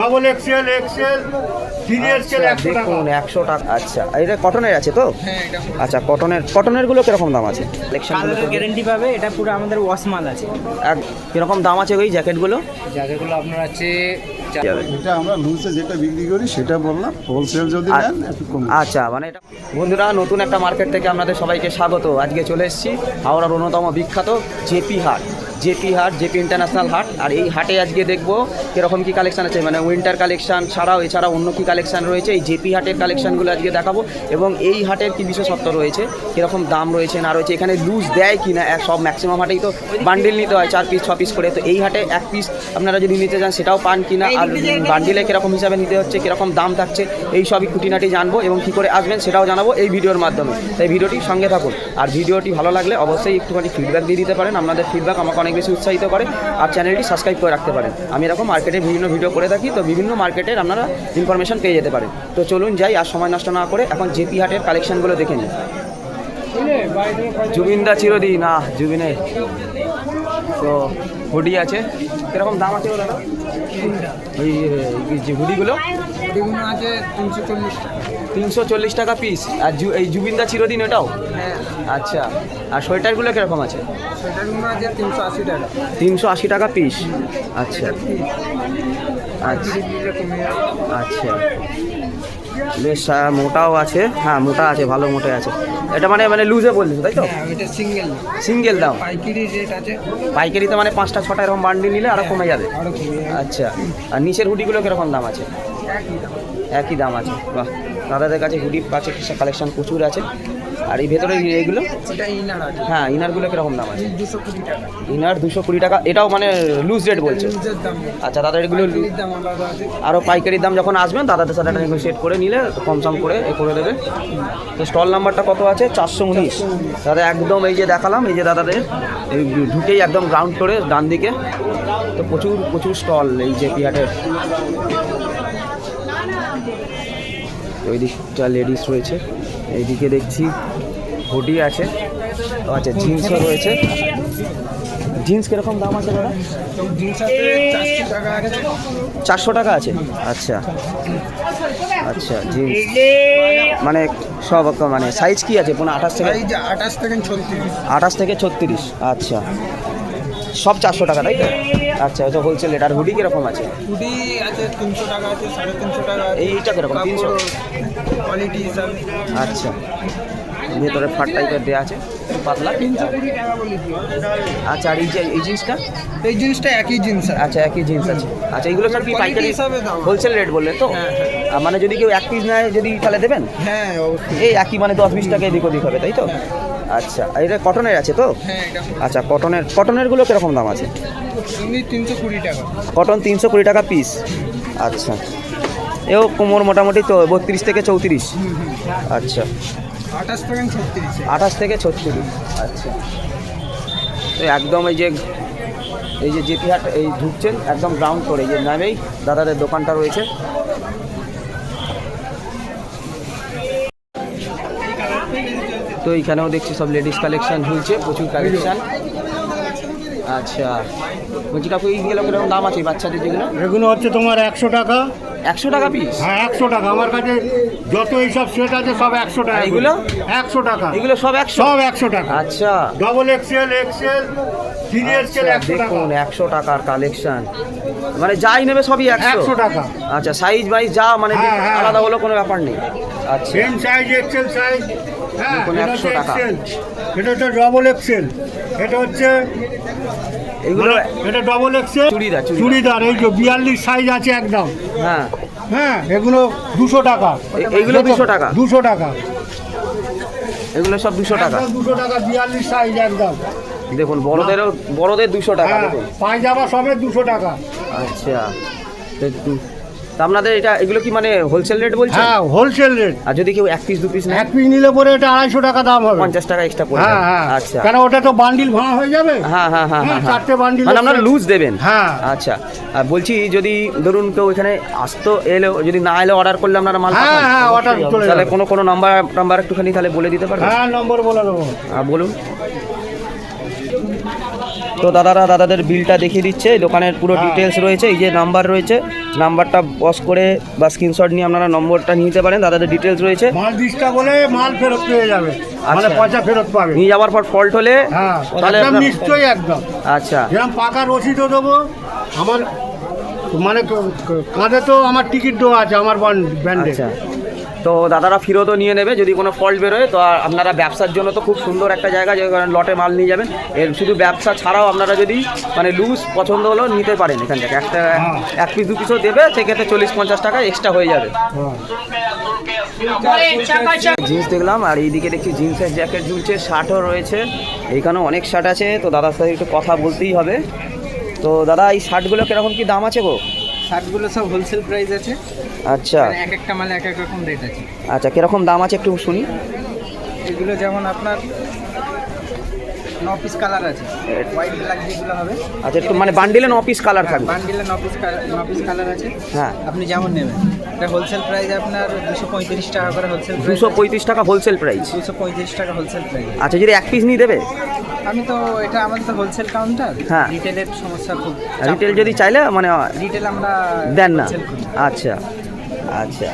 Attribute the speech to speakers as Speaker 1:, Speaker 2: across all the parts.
Speaker 1: Double XL Excel serial
Speaker 2: দেখুন 100 টাকা। আচ্ছা, এটা কটনের আছে তো? আচ্ছা, কটনের গুলো কিরকম দাম আছে?
Speaker 3: কালার গ্যারান্টি পাবে, এটা পুরো আমাদের ওয়াশ মাল আছে।
Speaker 2: কিরকম দাম আছে ওই জ্যাকেটগুলো?
Speaker 3: আপনার আছে
Speaker 4: এটা আমরা লুজে যেটা বিক্রি করি সেটা বললাম, হোলসেল যদি নেন একটু কম।
Speaker 2: আচ্ছা, মানে এটা বন্ধুরা নতুন একটা মার্কেট থেকে আপনাদের সবাইকে স্বাগত। আজকে চলে এসেছি হাওড়ার অন্যতম বিখ্যাত জেপি হাট, জেপি ইন্টারন্যাশনাল হাট। আর এই হাটে আজকে দেখবো কীরকম কী কালেকশান আছে, মানে উইন্টার কালেকশান এছাড়াও অন্য কী কালেকশান রয়েছে। এই জেপি হাটের কালেকশানগুলো আজকে দেখাবো এবং এই হাটের কী বিশেষত্ব রয়েছে, কীরকম দাম রয়েছে না রয়েছে, এখানে লুজ দেয় কি না। সব ম্যাক্সিমাম হাটেই তো বান্ডিল নিতে হয় 4 পিস 6 পিস করে, তো এই হাটে 1 পিস আপনারা যদি নিতে চান সেটাও পান কি না, আর বান্ডিলে কীরকম হিসাবে নিতে হচ্ছে, কীরকম দাম থাকছে, এই সবই খুঁটিনাটি জানবো এবং কী করে আসবেন সেটাও জানাবো এই ভিডিওর মাধ্যমে। তাই ভিডিওটির সঙ্গে থাকুন। আর ভিডিওটি ভালো লাগলে অবশ্যই একটুখানি ফিডব্যাক দিয়ে দিতে পারেন। আপনাদের ফিডব্যাক আমাকে অনেক বেশি উৎসাহিত করে। আর চ্যানেলটি সাবস্ক্রাইব করে রাখতে পারেন। আমি এরকম মার্কেটের বিভিন্ন ভিডিও করে থাকি, তো বিভিন্ন মার্কেটের আপনারা ইনফরমেশন পেয়ে যেতে পারেন। তো চলুন যাই, আর সময় নষ্ট না করে এখন জেপি হাটের কালেকশানগুলো দেখে নিই। জুবিনদা চিরদিন না জুবিনে তো হুডি আছে, কীরকম দাম আছে দাদা ওই যে হুডিগুলো?
Speaker 3: আছে
Speaker 2: 340 টাকা পিস। আর এই জুবিনদা চিরদিন ওটাও? আচ্ছা, আর সোয়েটারগুলো কীরকম আছে?
Speaker 3: সেটাগুলো আছে 380 টাকা।
Speaker 2: 380 টাকা পিস। আচ্ছা আচ্ছা আচ্ছা, বেশ মোটাও আছে। হ্যাঁ, মোটা আছে, ভালো মোটা আছে। এটা মানে লুজে বলছো তাই তো?
Speaker 3: এটা
Speaker 2: সিঙ্গেল দাম?
Speaker 3: পাইকারি রেট আছে।
Speaker 2: পাইকারিতে মানে 5টা 6টা এরকম বান্ডিল নিলে আরও কমে যাবে।
Speaker 3: আরো কমে যাবে।
Speaker 2: আচ্ছা, আর নিচের হুডিগুলো কীরকম দাম আছে? একই দাম আছে। বাহ, দাদাদের কাছে হুডি আছে, কালেকশন প্রচুর আছে। আর এই ভেতরে এইগুলো?
Speaker 3: এটা ইনার আছে।
Speaker 2: হ্যাঁ, ইনারগুলো কীরকম দাম আছে?
Speaker 3: 220 টাকা।
Speaker 2: ইনার 220 টাকা। এটাও মানে লুজ রেট বলছে?
Speaker 3: লুজের দাম।
Speaker 2: আচ্ছা দাদা, এগুলো
Speaker 3: পাইকারির দাম আলাদা আছে।
Speaker 2: আরও পাইকারির দাম যখন আসবেন দাদাদের সাথে একটা নেগোশিয়েট করে নিলে কম সম করে করে দেবে। তো স্টল নাম্বারটা কত আছে? 419। দাদা একদম এই যে দেখালাম, এই যে দাদাদের এই ঢুকেই একদম গ্রাউন্ড ফ্লোরে ডান দিকে। তো প্রচুর স্টল এই জেপি হাটের। ওই দিকটা লেডিস রয়েছে, এইদিকে দেখছি হুডি আছে। আচ্ছা, জিন্সও রয়েছে। জিন্স কীরকম দাম আছে দাদা?
Speaker 3: জিন্স আছে 400 টাকা আছে।
Speaker 2: 400 টাকা আছে? আচ্ছা আচ্ছা, জিন্স মানে সব মানে সাইজ কি আছে? 28 থেকে?
Speaker 3: এই যে 28 থেকে 36।
Speaker 2: 28 থেকে 36। আচ্ছা, সব 400 টাকা তাই তো? আচ্ছা, ওটা হোলসেল রেট। আর হুডি কীরকম আছে?
Speaker 3: হুডি আছে 300 টাকা আছে, 350 টাকা আছে।
Speaker 2: এইটা কীরকম? 300?
Speaker 3: কোয়ালিটি হিসাবে।
Speaker 2: আচ্ছা, ভেতরে ফাট টাইপের দেওয়া আছে, পাতলা।
Speaker 3: 320 টাকা বলি।
Speaker 2: আচ্ছা, আর এই জিন্সটা?
Speaker 3: এই জিনিসটা একই জিনিস আছে।
Speaker 2: আচ্ছা, একই জিন্স আছে। আচ্ছা, এগুলো সব কি পাইকারি
Speaker 3: হিসাবে দাম?
Speaker 2: হোলসেল রেট বললেন তো?
Speaker 3: হ্যাঁ,
Speaker 2: আর মানে যদি কেউ 1 পিস নেয় যদি তাহলে দেবেন?
Speaker 3: হ্যাঁ অবশ্যই।
Speaker 2: এই একই মানে 10-20 টাকা এদিক ওদিক হবে তাই তো? আচ্ছা, এটা কটনের আছে তো?
Speaker 3: হ্যাঁ, এটা
Speaker 2: আচ্ছা, কটনেরগুলো কীরকম দাম আছে?
Speaker 3: এমনি 320 টাকা।
Speaker 2: কটন 320 টাকা পিস। আচ্ছা, এও কোমর মোটামুটি তো 32 থেকে 34। আচ্ছা,
Speaker 3: 28 থেকে 36।
Speaker 2: 28 থেকে 36। আচ্ছা, তো একদম এই যে জেপি হাট এই ঢুকছেন একদম গ্রাউন্ড করে যে নামেই দাদাদের দোকানটা রয়েছে। তো এইখানেও দেখছি সব লেডিস কালেকশন ঝুলছে, প্রচুর কালেকশন। আচ্ছা, বলছি কাকু এইগুলো কিরকম দাম আছে বাচ্চাদের যেগুলো?
Speaker 1: এগুলো হচ্ছে তোমার 100 টাকা।
Speaker 2: 100 টাকা পিস?
Speaker 1: হ্যাঁ, 100 টাকা। আমার কাছে যত এইসব সেট আছে সব 100 টাকা।
Speaker 2: এগুলো?
Speaker 1: 100 টাকা।
Speaker 2: এগুলো সব 100?
Speaker 1: সব 100 টাকা।
Speaker 2: আচ্ছা,
Speaker 1: ডবল এক্সেল এক্সেল সিরিয়াল
Speaker 2: আচ্ছা,
Speaker 1: 100 টাকা।
Speaker 2: দেখুন 100 টাকার কালেকশন, মানে যাই নেবে সবই
Speaker 1: 100 টাকা।
Speaker 2: আচ্ছা, সাইজ বাইজ যা মানে
Speaker 1: হ্যাঁ, হ্যাঁ।
Speaker 2: আলাদা হলো কোনো ব্যাপার নেই। আচ্ছা,
Speaker 1: সেম সাইজ এক্সেল সাইজ। হ্যাঁ,
Speaker 2: দেখুন,
Speaker 1: এটা
Speaker 2: 100 টাকা।
Speaker 1: এক্সেল, এটা হচ্ছে ডবল এক্সেল, এটা হচ্ছে
Speaker 2: এগুলো
Speaker 1: এটা ডবল এক্সেল চুড়িদার। এই যে 42 সাইজ আছে একদম।
Speaker 2: হ্যাঁ
Speaker 1: হ্যাঁ, এগুলো 200 টাকা।
Speaker 2: এইগুলো 200 টাকা?
Speaker 1: 200 টাকা।
Speaker 2: এগুলো সব 200 টাকা?
Speaker 1: 200 টাকা 42 সাইজ একদম।
Speaker 2: দেখুন বড়দের 200 টাকা।
Speaker 1: হ্যাঁ,
Speaker 2: দেখুন
Speaker 1: পায়জামা সমেত 200 টাকা।
Speaker 2: আচ্ছা, তা আপনাদের এগুলো কি মানে হোলসেল রেট বলছেন?
Speaker 1: হ্যাঁ, হোলসেল রেট।
Speaker 2: আর যদি কেউ 1 পিস 2 পিস নেয়?
Speaker 1: 1 পিস নিলে পরে এটা 250 টাকা দাম হবে।
Speaker 2: 50 টাকা এক্সট্রা পড়বে?
Speaker 1: হ্যাঁ হ্যাঁ।
Speaker 2: আচ্ছা,
Speaker 1: কেন ওটা তো বান্ডিল ভাঙা হয়ে যাবে।
Speaker 2: হ্যাঁ হ্যাঁ হ্যাঁ হ্যাঁ,
Speaker 1: 4টে বান্ডিল
Speaker 2: মানে আপনারা লুজ দেবেন?
Speaker 1: হ্যাঁ।
Speaker 2: আচ্ছা, আর বলছি যদি ধরুন কেউ এখানে আসতো, এলো যদি না এলে অর্ডার করলে আপনারা মাল
Speaker 1: হ্যাঁ
Speaker 2: পাঠান?
Speaker 1: হ্যাঁ, অর্ডার চলে
Speaker 2: তাহলে
Speaker 1: যাবে।
Speaker 2: কোনো নাম্বার একটুখানি তাহলে বলে দিতে পারবেন?
Speaker 1: হ্যাঁ, নম্বর বলে দেবো।
Speaker 2: বলুন। তো দাদাদের বিলটা দেখিয়ে দিচ্ছে, দোকানের পুরো ডিটেলস রয়েছে, এই যে নাম্বার রয়েছে, নাম্বারটা পজ করে বা স্ক্রিনশট নিয়ে আপনারা নম্বরটা নিতে পারেন, দাদাদের ডিটেলস রয়েছে।
Speaker 1: মাল ডিস্টা বলে মাল ফেরত পেয়ে যাবে, মানে পয়সা ফেরত পাবে।
Speaker 2: নিয়ে যাওয়ার পর ফল্ট হলে
Speaker 1: হ্যাঁ
Speaker 2: তাহলে
Speaker 1: একদম
Speaker 2: আপনার-
Speaker 1: নিশ্চয়ই একদম।
Speaker 2: আচ্ছা
Speaker 1: যেরকম পাকা রসিদও দেবো, আমার মানে কাঁধে তো আমার টিকিট দেওয়া আছে আমার ব্যান্ডে।
Speaker 2: আচ্ছা, তো দাদারা ফেরতও নিয়ে নেবে যদি কোনো ফল্ট বেরোয়। তো আপনারা ব্যবসার জন্য তো খুব সুন্দর একটা জায়গা, যে লটে মাল নিয়ে যাবেন। এর শুধু ব্যবসা ছাড়াও আপনারা যদি মানে লুজ পছন্দ হলো নিতে পারেন এখান থেকে, একটা এক পিস দু পিসও দেবে, সেক্ষেত্রে 40-50 টাকা এক্সট্রা হয়ে যাবে। জিন্স দেখলাম, আর এইদিকে দেখছি জিন্সের জ্যাকেট ঝুলছে, শার্টও রয়েছে, এইখানেও অনেক শার্ট আছে। তো দাদার সাথে একটু কথা বলতেই হবে। তো দাদা এই শার্টগুলো কিরকম কি দাম আছে গো?
Speaker 3: শার্টগুলো সব হোলসেল প্রাইস আছে,
Speaker 2: আচ্ছা
Speaker 3: মানে এক একটা মালে এক এক রকম রেট আছে।
Speaker 2: আচ্ছা, কিরকম দাম আছে একটু শুনি।
Speaker 3: এগুলো যেমন আপনার 9 পিস কালার আছে, হোয়াইট ব্ল্যাক যেগুলো হবে।
Speaker 2: আচ্ছা, একটু মানে বান্ডিলে 9 পিস কালার থাকবে।
Speaker 3: বান্ডিলে 9 পিস কালার আছে।
Speaker 2: হ্যাঁ,
Speaker 3: আপনি যেমন নেবেন, এটা হোলসেল প্রাইস আপনার 235 টাকা করে হোলসেল প্রাইস।
Speaker 2: 235 টাকা হোলসেল প্রাইস।
Speaker 3: 235 টাকা হোলসেল প্রাইস।
Speaker 2: আচ্ছা, যদি এক পিস নিয়ে দেবে?
Speaker 3: আমি তো এটা আমাদের তো হোলসেল কাউন্টার,
Speaker 2: হ্যাঁ।
Speaker 3: রিটেলের সমস্যা খুব।
Speaker 2: রিটেল যদি চাইলে মানে
Speaker 3: রিটেল আমরা
Speaker 2: দেন না?
Speaker 3: wholesale করি।
Speaker 2: আচ্ছা আচ্ছা,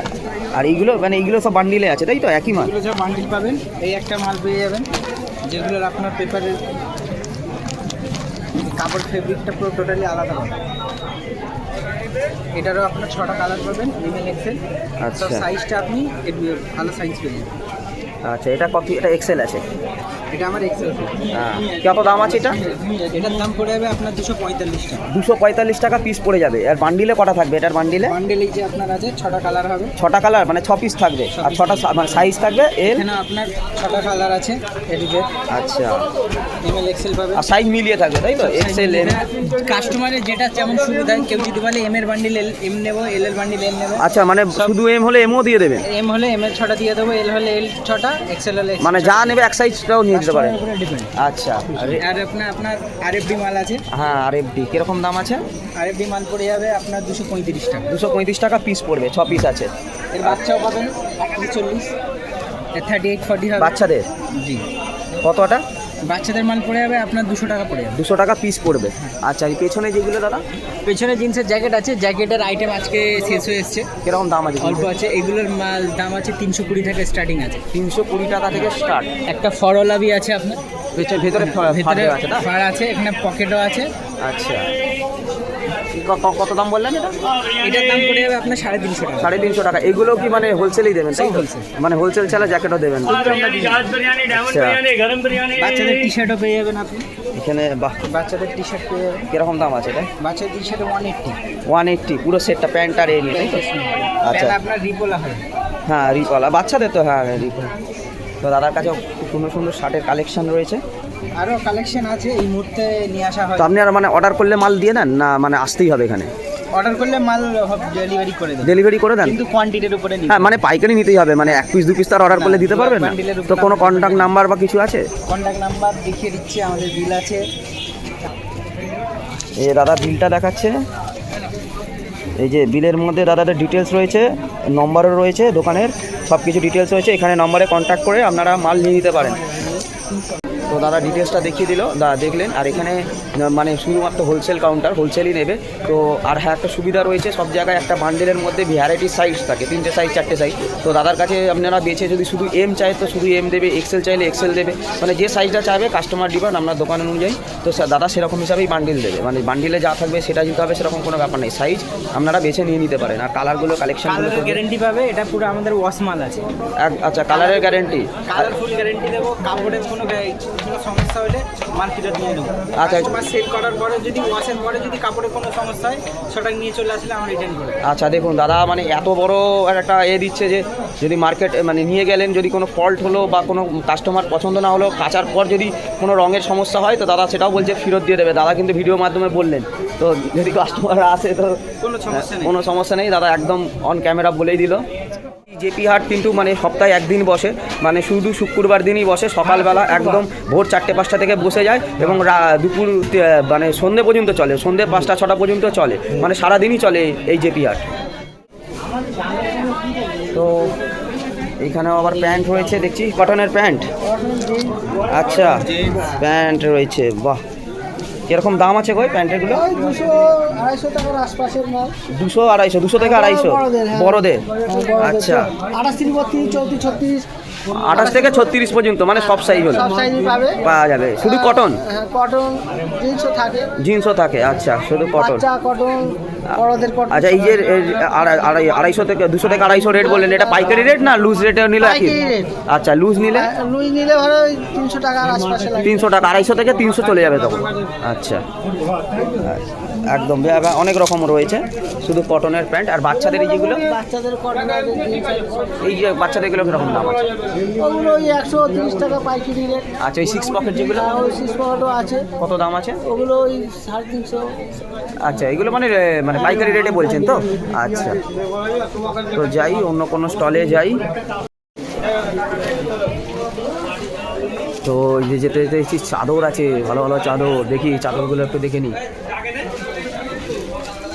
Speaker 2: আর এইগুলো মানে এইগুলো সব বান্ডিলে আছে তাই তো, একই মাল?
Speaker 3: এগুলো সব বান্ডিল পাবেন, এই একটা মাল পেয়ে যাবেন, যেগুলোর আপনার পেপারের কাপড় ফেব্রিকটা পুরো টোটালি আলাদা হবে। এটারও আপনার 6টা কালার পাবেন, লিমিং এক্সেল।
Speaker 2: আচ্ছা।
Speaker 3: সব সাইজটা আপনি ভালো সাইজ পেয়ে যাবেন।
Speaker 2: আচ্ছা, এটা কত? এটা এক্সেল আছে?
Speaker 3: এটা আমার এক্সেল।
Speaker 2: হ্যাঁ, কত দাম আছে এটা?
Speaker 3: এটার দাম পড়ে যাবে আপনার 245 টাকা।
Speaker 2: 245 টাকা পিস পড়ে যাবে। আর বান্ডিলে কটা থাকবে এটার বান্ডিলে?
Speaker 3: বান্ডেল এই যে আপনার আছে 6টা কালার হবে।
Speaker 2: 6টা কালার মানে 6 পিস থাকবে, আর 6টা মানে সাইজ থাকবে এর?
Speaker 3: এখানে আপনার 6টা কালার আছে এদিকে।
Speaker 2: আচ্ছা,
Speaker 3: এমএল এক্সেল পাবেন।
Speaker 2: আর সাইজ মিলিয়ে থাকবে তাই তো? এক্সেল এম?
Speaker 3: কাস্টমারের যেটা যেমন সুবিধা, কেউ যদি বলে এম এর বান্ডিল এম নেবো, এল এর বান্ডিল এল নেবো।
Speaker 2: আচ্ছা, মানে শুধু এম হলে এমও দিয়ে দেবেন?
Speaker 3: এম হলে এম এর 6টা দিয়ে দেবো, এল হলে এল 6টা, এক্সেল হলে
Speaker 2: মানে যা নেবে এক সাইজটাও নিয়ে দিতে পারেন?
Speaker 3: ডিপেন্ড।
Speaker 2: আচ্ছা,
Speaker 3: আর আপনার আরএফডি মাল আছে।
Speaker 2: হ্যাঁ, আর এফডি কিরকম দাম আছে?
Speaker 3: আরএফডি মাল পড়ে যাবে আপনার 235 টাকা।
Speaker 2: 235 টাকা পিস পড়বে, 6 পিস আছে।
Speaker 3: এর বাচ্চাও পাবেন 40, এর 38-40 হবে
Speaker 2: বাচ্চাদের
Speaker 3: জি।
Speaker 2: কতটা?
Speaker 3: বাচ্চাদের মাল পড়ে যাবে আপনার 200 টাকা পড়ে যাবে।
Speaker 2: 200 টাকা পিস পড়বে। আচ্ছা, এই পেছনে যেগুলো দাদা?
Speaker 3: পেছনে জিন্সের জ্যাকেট আছে, জ্যাকেটের আইটেম আজকে শেষ হয়ে এসছে,
Speaker 2: কিরকম দাম আছে?
Speaker 3: অল্প আছে। এগুলোর মাল দাম আছে 320 টাকা স্টার্টিং আছে।
Speaker 2: 320 টাকা থেকে স্টার্ট।
Speaker 3: একটা ফরওয়ালাবি আছে আপনার,
Speaker 2: ভেতরে
Speaker 3: ভেতরে
Speaker 2: আছে না?
Speaker 3: ফাড় আছে, এখানে পকেটও আছে।
Speaker 2: আচ্ছা, কত দাম বললেন এটা?
Speaker 3: এটার দাম পড়ে যাবে আপনার 350 টাকা।
Speaker 2: 350 টাকা। এগুলো কি মানে হোলসেলেই দেবেন তাই তো?
Speaker 3: wholesale।
Speaker 2: মানে হোলসেল ছাড়া জ্যাকেটও দেবেন? আচ্ছা,
Speaker 3: বাচ্চাদের টি শার্টও পেয়ে যাবেন আপনি,
Speaker 2: এখানে বাহ,
Speaker 3: বাচ্চাদের টি শার্ট পেয়ে যাবেন।
Speaker 2: কিরকম দাম আছে এটা?
Speaker 3: বাচ্চাদের টি শার্টে 180।
Speaker 2: 180 পুরো সেটটা, প্যান্ট আর এই নিয়ে তাই তো? আচ্ছা,
Speaker 3: প্যান্ট আপনার রিপোলা হয়।
Speaker 2: হ্যাঁ রিপলা, বাচ্চাদের তো হ্যাঁ রিপল। তো দাদার কাছে খুব সুন্দর সুন্দর শার্টের কালেকশন রয়েছে।
Speaker 3: আরও কালেকশন আছে, এই মুহূর্তে নিয়ে আসা হয়।
Speaker 2: তো আপনি আর মানে অর্ডার করলে মাল দিয়ে দেন না, মানে আসতেই হবে এখানে?
Speaker 3: অর্ডার করলে মাল ডেলিভারি করে দেন,
Speaker 2: ডেলিভারি করে দেন?
Speaker 3: কিন্তু কোয়ান্টিটির উপরে নিতে
Speaker 2: হ্যাঁ, মানে পাইকারি নিতেই হবে, মানে এক পিস দু পিস তার অর্ডার করলে দিতে পারবেন না?
Speaker 3: বান্ডিলের উপর
Speaker 2: তো কোনো কন্ট্যাক্ট নাম্বার বা কিছু আছে?
Speaker 3: কন্ট্যাক্ট নাম্বার দেখিয়ে দিচ্ছি, আমাদের বিল আছে।
Speaker 2: এই দাদা বিলটা দেখাচ্ছে, এই যে বিলের মধ্যে দাদাদের ডিটেলস রয়েছে, নম্বরও রয়েছে, দোকানের সব কিছু ডিটেলস রয়েছে। এখানে নম্বরে কন্ট্যাক্ট করে আপনারা মাল নিয়ে নিতে পারেন। তো দাদা ডিটেলসটা দেখিয়ে দিল, দাদা দেখলেন। আর এখানে মানে শুধুমাত্র হোলসেল কাউন্টার, হোলসেলই নেবে। তো আর হ্যাঁ, একটা সুবিধা রয়েছে, সব জায়গায় একটা বান্ডেলের মধ্যে ভ্যারাইটি সাইজ থাকে, 3টে সাইজ 4টে সাইজ। তো দাদার কাছে আপনারা বেছে যদি শুধু এম চায় তো শুধু এম দেবে, এক্সেল চাইলে এক্সেল দেবে, মানে যে সাইজটা চাইবে কাস্টমার ডিমান্ড আপনার দোকান অনুযায়ী। তো দাদা সেরকম হিসাবেই বান্ডিল দেবে, মানে বান্ডিলে যা থাকবে সেটা দিতে হবে, সেরকম কোনো ব্যাপার নেই। সাইজ আপনারা বেছে নিয়ে নিতে পারেন। আর কালারগুলো কালেকশনগুলো
Speaker 3: কালারের গ্যারেন্টি পাবে, এটা পুরো আমাদের ওয়াশ মাল আছে।
Speaker 2: আচ্ছা, কালারের গ্যারেন্টি?
Speaker 3: কালারফুল গ্যারেন্টি দেবো, কাপড়ের কোনো সমস্যা হলে মাল ফেরত নিয়ে দেবো।
Speaker 2: আচ্ছা,
Speaker 3: কাস্টমার সেল করার পরে যদি ওয়াশের পরে যদি কাপড়ের কোনো সমস্যা হয়, সেটা নিয়ে চলে আসলে আমরা রিটার্ন করে দেবো।
Speaker 2: আচ্ছা, দেখুন দাদা মানে এত বড় একটা দিচ্ছে যে যদি মার্কেট মানে নিয়ে গেলেন, যদি কোনো ফল্ট হলো বা কোনো কাস্টমার পছন্দ না হলো, কাচার পর যদি কোনো রঙের সমস্যা হয় তো দাদা সেটাও বলছে ফেরত দিয়ে দেবে। দাদা কিন্তু ভিডিওর মাধ্যমে বললেন, তো যদি কাস্টমার আসে তো
Speaker 3: কোনো সমস্যা নেই।
Speaker 2: কোনো সমস্যা নেই, দাদা একদম অন ক্যামেরা বলেই দিল। জেপি হাট কিন্তু মানে সপ্তাহে একদিন বসে, মানে শুধু শুক্রবার দিনই বসে। সকালবেলা একদম ভোর 4টে-5টা থেকে বসে যায় এবং দুপুর মানে সন্ধ্যে পর্যন্ত চলে, সন্ধ্যে 5টা-6টা পর্যন্ত চলে, মানে সারাদিনই চলে এই জেপি হাট। তো এইখানেও আবার প্যান্ট রয়েছে দেখছি, কটনের প্যান্ট। আচ্ছা, প্যান্ট রয়েছে, বাহ। কিরকম দাম আছে গো প্যান্টেরগুলো?
Speaker 3: 200-250 টাকার আশপাশের মাল।
Speaker 2: 200-250, 200 থেকে 250
Speaker 3: বড়দের, হ্যাঁ।
Speaker 2: বড়দের। আচ্ছা,
Speaker 3: 28, 32, 34, 36
Speaker 2: 28 থেকে 36 পর্যন্ত, মানে সব সাইজ হলো
Speaker 3: সব সাইজই পাবে।
Speaker 2: পাওয়া যাবে। শুধু কটন?
Speaker 3: হ্যাঁ, কটন জিন্সও থাকে,
Speaker 2: জিন্সও থাকে। আচ্ছা, শুধু কটন।
Speaker 3: বাচ্চা কটন, বড়দের কটন।
Speaker 2: আচ্ছা, এই যে 250 থেকে 200 থেকে 250 রেট বললেন, এটা পাইকারি রেট না লুজ রেটে নিলে একই?
Speaker 3: পাইকারি রেট।
Speaker 2: আচ্ছা, লুজ নিলে
Speaker 3: লুই নিলে ধরো 300 টাকার আশপাশে লাগে।
Speaker 2: 300 টাকা, 250 থেকে 300 চলে যাবে তখন। আচ্ছা, একদম অনেক রকম রয়েছে, শুধু কটনের প্যান্ট। আর বাচ্চাদের এই যেগুলো,
Speaker 3: বাচ্চাদের কটন আছে, জিন্স আছে।
Speaker 2: এই যে বাচ্চাদের এগুলো কিরকম দাম আছে?
Speaker 3: ওগুলো ওই 130 টাকা পাইকারি রেট।
Speaker 2: আচ্ছা, ওই 6 পকেট যেগুলো
Speaker 3: ওই 6 পকেটও আছে,
Speaker 2: কত দাম আছে?
Speaker 3: ওগুলো ওই 350।
Speaker 2: আচ্ছা, এগুলো মানে মানে পাইকারি রেটে বলছেন তো? আচ্ছা, তো যাই অন্য কোনো স্টলে যাই। তো এই যে যেতে যেতে দেখছি চাদর আছে, ভালো ভালো চাদর। দেখি চাদরগুলো একটু দেখে নিই।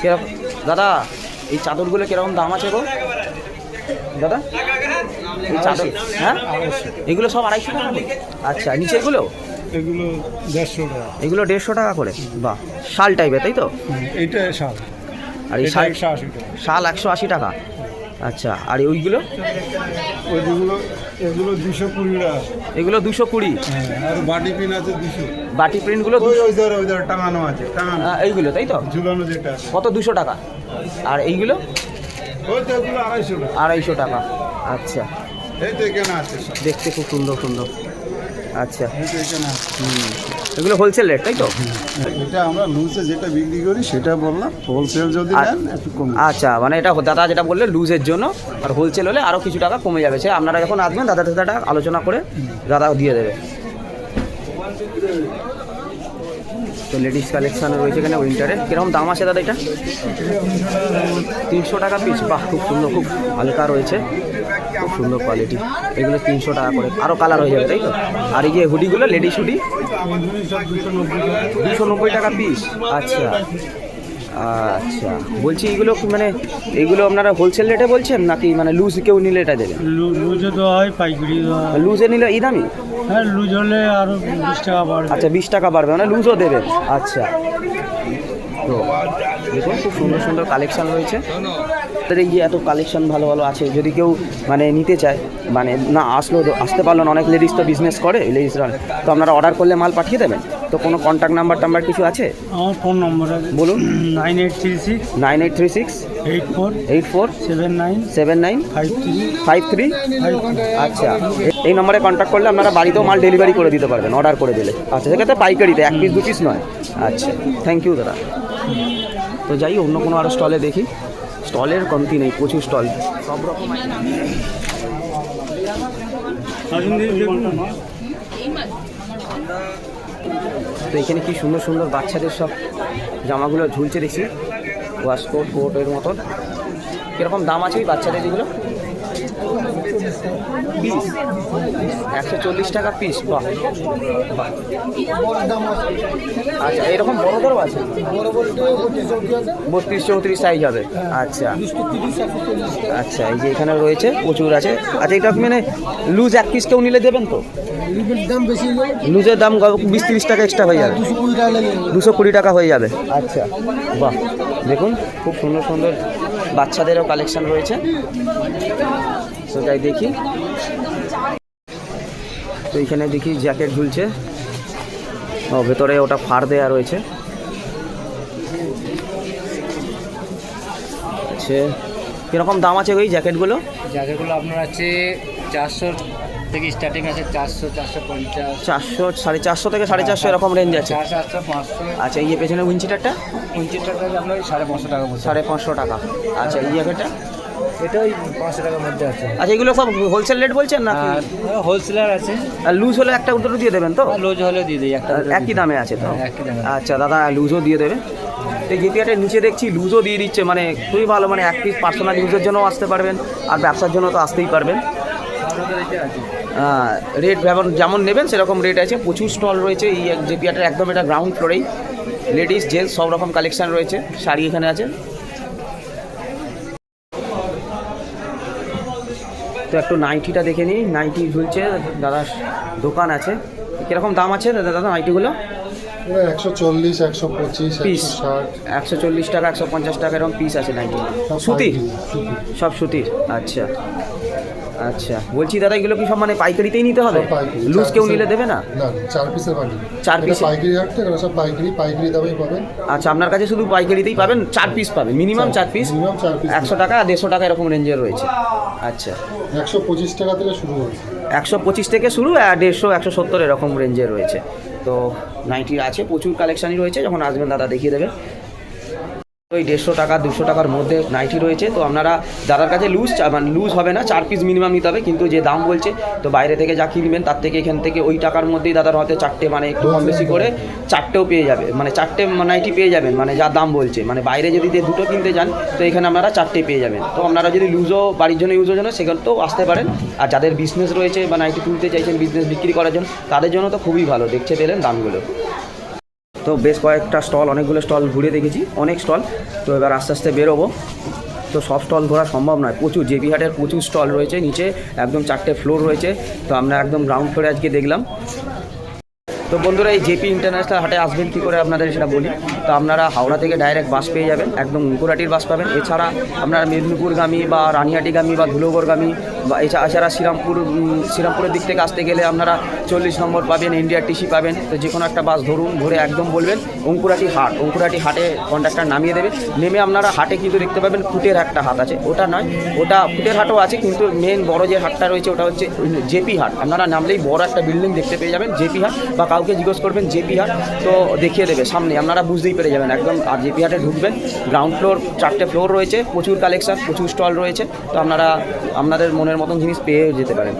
Speaker 2: কিরকম দাদা, এই চাদরগুলো কিরকম দাম আছে গো দাদা? এই চাদর, হ্যাঁ, এগুলো সব 250 টাকা করে? আচ্ছা, নিচে এগুলো?
Speaker 1: এগুলো 150 টাকা।
Speaker 2: এগুলো 150 টাকা করে। বাহ, শাল টাইপের তাই তো?
Speaker 1: এইটা শাল,
Speaker 2: আর এই শাল
Speaker 1: 180 টাকা।
Speaker 2: শাল 180 টাকা। আচ্ছা, আর ওইগুলো?
Speaker 1: ওইগুলো এগুলো 220 টাকা।
Speaker 2: এগুলো 220।
Speaker 1: হ্যাঁ, আর বাটি পিন আছে 200।
Speaker 2: বাটি প্রিন্টগুলো
Speaker 1: ওই টাঙানো আছে, টাঙানো
Speaker 2: এইগুলো তাই তো?
Speaker 1: ঝুলানো যেটা আছে।
Speaker 2: কত? 200 টাকা। আর এইগুলো?
Speaker 1: ওই তো এগুলো 250 টাকা।
Speaker 2: 250 টাকা। আচ্ছা,
Speaker 1: এই তো এখানে আছে সব।
Speaker 2: দেখতে খুব সুন্দর সুন্দর। আচ্ছা,
Speaker 1: এই তো এখানে আছে।
Speaker 2: এগুলো হোলসেল রেট তাই তো?
Speaker 4: এটা আমরা লুজে যেটা বিক্রি করি সেটা বললাম, হোলসেল যদি নেন একটু কম।
Speaker 2: আচ্ছা, মানে এটা দাদা যেটা বললে লুজের জন্য, আর হোলসেল হলে আরও কিছু টাকা কমে যাবে। সে আপনারা যখন আসবেন দাদাটা আলোচনা করে দাদা দিয়ে দেবে। তো লেডিস কালেকশান রয়েছে এখানে উইন্টারে। কীরকম দাম আছে দাদা এটা? 300 টাকা পিস। বাহ, খুব সুন্দর, খুব হালকা রয়েছে, খুব সুন্দর কোয়ালিটি। এগুলো 300 টাকা করে, আরও কালার হয়ে যাবে তাই তো? আর এই যে হুডিগুলো, লেডিস হুডি 290 টাকা পিস। আচ্ছা আচ্ছা, বলছি এইগুলো কি মানে এইগুলো আপনারা হোলসেল রেটে বলছেন নাকি মানে লুজ কেউ নিলে এটা দেবেন?
Speaker 1: লুজে দেওয়া হয়, পাইকারি দেওয়া হয়।
Speaker 2: লুজে নিলে এই দামি?
Speaker 1: হ্যাঁ, লুজ হলে আরো 20 টাকা বাড়বে।
Speaker 2: আচ্ছা, 20 টাকা বাড়বে, মানে লুজও দেবেন। আচ্ছা, তো দেখুন খুব সুন্দর সুন্দর কালেকশান রয়েছে। এই যে এত কালেকশান ভালো ভালো আছে, যদি কেউ মানে নিতে চায়, মানে না আসতে পারলো না, অনেক লেডিস তো বিজনেস করে, লেডিসরা, তো আপনারা অর্ডার করলে মাল পাঠিয়ে দেবেন তো? কোনো কন্ট্যাক্ট নাম্বার টাম্বার কিছু আছে?
Speaker 1: আমার ফোন নম্বর আছে,
Speaker 2: বলুন।
Speaker 1: 9836
Speaker 2: 9836
Speaker 1: 84
Speaker 2: 84
Speaker 1: 79
Speaker 2: 79
Speaker 1: 53
Speaker 2: 53। আচ্ছা, এই নম্বরে কন্ট্যাক্ট করলে আপনারা বাড়িতেও মাল ডেলিভারি করে দিতে পারবেন অর্ডার করে দিলে। আচ্ছা, সেক্ষেত্রে পাইকারিতে 1 পিস 2 পিস নয়। আচ্ছা, থ্যাংক ইউ দাদা। তো যাই অন্য কোনো আরও স্টলে দেখি। স্টলের কমতি নেই, প্রচুর স্টল, সব রকম। তো এখানে কি সুন্দর সুন্দর বাচ্চাদের সব জামাগুলো ঝুলছে দেখছি, ওয়াশকোট কোটের মতন। কীরকম দাম আছে ওই বাচ্চাদের এগুলো? পিস 140 টাকা পিস। বাহ বাহ। আচ্ছা, এরকম বড়দেরও আছে? 32 34 সাইজ হবে। আচ্ছা আচ্ছা, এই যে এখানে রয়েছে, প্রচুর আছে। আচ্ছা, এটা মানে লুজ 1 পিস কেউ নিলে দেবেন তো?
Speaker 3: দাম বেশি,
Speaker 2: লুজের দাম 20-30 টাকা এক্সট্রা হয়ে যাবে, 220 টাকা হয়ে যাবে। আচ্ছা, বাহ, দেখুন খুব সুন্দর সুন্দর বাচ্চাদেরও কালেকশন রয়েছে। তো যাই দেখি। তো এইখানে দেখি জ্যাকেট ঝুলছে, ও ভেতরে ওটা ফাড় দেওয়া রয়েছে। আচ্ছা, কীরকম দাম আছে ওই জ্যাকেটগুলো?
Speaker 3: জ্যাকেটগুলো আপনার আছে 400 থেকে স্টার্টিং আছে, 400 450
Speaker 2: 400 450 থেকে 450 এরকম রেঞ্জ আছে।
Speaker 3: 400 500।
Speaker 2: আচ্ছা, এই যে পেছনে উইঞ্চিটারটা
Speaker 3: 25 টাকা আপনার 550 টাকা মধ্যে।
Speaker 2: 550 টাকা। আচ্ছা, এই জ্যাকেটটা
Speaker 3: এটাই 500 টাকার মধ্যে আছে।
Speaker 2: আচ্ছা, এগুলো সব হোলসেল রেট বলছেন না?
Speaker 3: আর হোলসেলার আছে,
Speaker 2: আর লুজ হলে একটা উত্তর দিয়ে দেবেন তো?
Speaker 3: লুজ হলেও দিয়ে দিই একটা।
Speaker 2: একই দামে আছে তো?
Speaker 3: একই দামে।
Speaker 2: আচ্ছা দাদা, লুজও দিয়ে দেবে। এই গেটিয়াটের নিচে দেখছি লুজও দিয়ে দিচ্ছে, মানে খুবই ভালো, মানে 1 পিস পার্সোনাল ইউজের জন্যও আসতে পারবেন, আর ব্যবসার জন্য তো আসতেই পারবেন। রেট যেমন নেবেন সেরকম রেট আছে। প্রচুর স্টল রয়েছে এই জেপিয়াটের একদম, এটা গ্রাউন্ড ফ্লোরেই। লেডিস জেন্টস সব রকম কালেকশান রয়েছে, শাড়ি এখানে আছে। তো একটু নাইটিটা দেখে নিই, নাইটি ঝুলছে, দাদার দোকান আছে। কীরকম দাম আছে দাদা নাইটিগুলো?
Speaker 5: 140, 125,
Speaker 2: পিস
Speaker 5: 160
Speaker 2: 140 টাকা 150 টাকা এরকম পিস আছে নাইটি সুতির সব সুতির আচ্ছা আচ্ছা বলছি দাদা এগুলো কি সব মানে পাইকারিতেই নিতে হবে
Speaker 5: পাইকারি,
Speaker 2: লুজ
Speaker 5: চার
Speaker 2: কেউ
Speaker 5: পিসের-
Speaker 2: নিলে দেবে না
Speaker 5: না 4 পিসের বান্ডিল।
Speaker 2: চার
Speaker 5: এটা
Speaker 2: পিসের-
Speaker 5: পাইকারি হাট থেকে সব পাইকারি দামেই পাবেন।
Speaker 2: আচ্ছা আপনার কাছে শুধু পাইকারিতেই পাবেন 4 পিস পাবেন মিনিমাম 4 পিস
Speaker 5: মিনিমাম 4 পিস
Speaker 2: 100 টাকা 150 টাকা এরকম রেঞ্জের রয়েছে আচ্ছা
Speaker 5: 125 টাকা থেকে শুরু হয়েছে।
Speaker 2: 125 থেকে শুরু আর 150 170 এরকম রেঞ্জে রয়েছে তো নাইটির আছে প্রচুর কালেকশানই রয়েছে যখন আসবেন দাদা দেখিয়ে দেবে তো এই 150 টাকা 200 টাকার মধ্যে নাইটি রয়েছে তো আপনারা দাদার কাছে মানে লুজ হবে না 4 পিস মিনিমাম নিতে হবে কিন্তু যে দাম বলছে তো বাইরে থেকে যা কিনবেন তার থেকে এখান থেকে ওই টাকার মধ্যেই দাদার হয়তো 4টে মানে একটু কম বেশি করে 4টেও পেয়ে যাবে মানে 4টে নাইটি পেয়ে যাবেন মানে যা দাম বলছে মানে বাইরে যদি দুটো কিনতে যান তো এখানে আপনারা 4টে পেয়ে যাবেন তো আপনারা যদি লুজও বাড়ির জন্য ইউজের জন্য সেখানেও আসতে পারেন আর যাদের বিজনেস রয়েছে বা নাইটি তুলতে চাইছেন বিজনেস বিক্রি করার জন্য তাদের জন্য তো খুবই ভালো দেখতে পেলেন দামগুলো তো বেশ কয়েকটা স্টল অনেকগুলো স্টল ঘুরে দেখেছি অনেক স্টল তো এবার আস্তে আস্তে বেরোবো তো সব স্টল ঘোরা সম্ভব নয় প্রচুর জেপি হাটের প্রচুর স্টল রয়েছে নিচে একদম 4টে ফ্লোর রয়েছে তো আমরা একদম গ্রাউন্ড ফ্লোরে আজকে দেখলাম তো বন্ধুরা এই জেপি ইন্টারন্যাশনাল হাটে আসবেন কী করে আপনাদের সেটা বলি তো আপনারা হাওড়া থেকে ডাইরেক্ট বাস পেয়ে যাবেন একদম উঙ্কুরাটির বাস পাবেন এছাড়া আপনারা মেদিনীপুরগামী বা রানিহাটিগামী বা ধুলোগড়গামী বা এছাড়া শ্রীরামপুরের দিক থেকে আসতে গেলে আপনারা 40 নম্বর পাবেন ইন্ডিয়ার টিসি পাবেন তো যে কোনো একটা বাস ধরে একদম বলবেন অঙ্কুরাটি হাটে কন্ডাক্টর নামিয়ে দেবে নেমে আপনারা হাটে কিন্তু দেখতে পাবেন ফুটের একটা হাট আছে ওটা নয় ওটা ফুটের হাটও আছে কিন্তু মেন বড় যে হাটটা রয়েছে ওটা হচ্ছে জেপি হাট আপনারা নামলেই বড় একটা বিল্ডিং দেখতে পেয়ে যাবেন জেপি হাট বা কাউকে জিজ্ঞেস করবেন জেপি হাট তো দেখিয়ে দেবে সামনে আপনারা বুঝতেই পেরে যাবেন একদম আর জেপি হাটে ঢুকবেন গ্রাউন্ড ফ্লোর 4টে ফ্লোর রয়েছে প্রচুর কালেকশন প্রচুর স্টল রয়েছে তো আপনারা আপনাদের মনের মতন জিনিস পেয়ে যেতে পারেন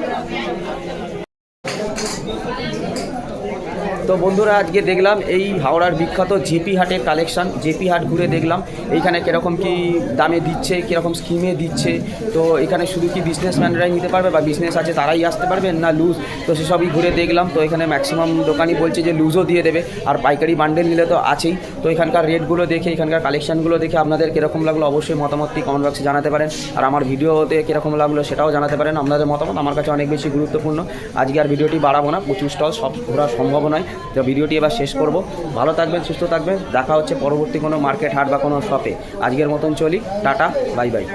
Speaker 2: তো বন্ধুরা আজকে দেখলাম এই হাওড়ার বিখ্যাত জেপি হাটের কালেকশন জেপি হাট ঘুরে দেখলাম এইখানে কীরকম কি দামে দিচ্ছে কীরকম স্কিমে দিচ্ছে তো এখানে শুধু কি বিজনেসম্যানরাই নিতে পারবে বা বিজনেস আছে তারাই আসতে পারবেন না লুজ তো সেসবই ঘুরে দেখলাম তো এখানে ম্যাক্সিমাম দোকানই বলছে যে লুজও দিয়ে দেবে আর পাইকারি বান্ডেল নিলে তো আছেই তো এখানকার রেটগুলো দেখে এখানকার কালেকশানগুলো দেখে আপনাদের কীরকম লাগলো অবশ্যই মতামতটি কমেন্ট বক্সে জানাতে পারেন আর আমার ভিডিওতে কীরকম লাগলো সেটাও জানাতে পারেন আপনাদের মতামত আমার কাছে অনেক বেশি গুরুত্বপূর্ণ আজকে আর ভিডিওটি বাড়াবো না প্রচুর স্টল সব ঘোরা সম্ভব নয় তো ভিডিওটি এবার শেষ করব ভালো থাকবেন সুস্থ থাকবেন দেখা হচ্ছে পরবর্তী কোনো মার্কেট হাট বা কোনো শপে আজকের মতন চলি টাটা বাই বাই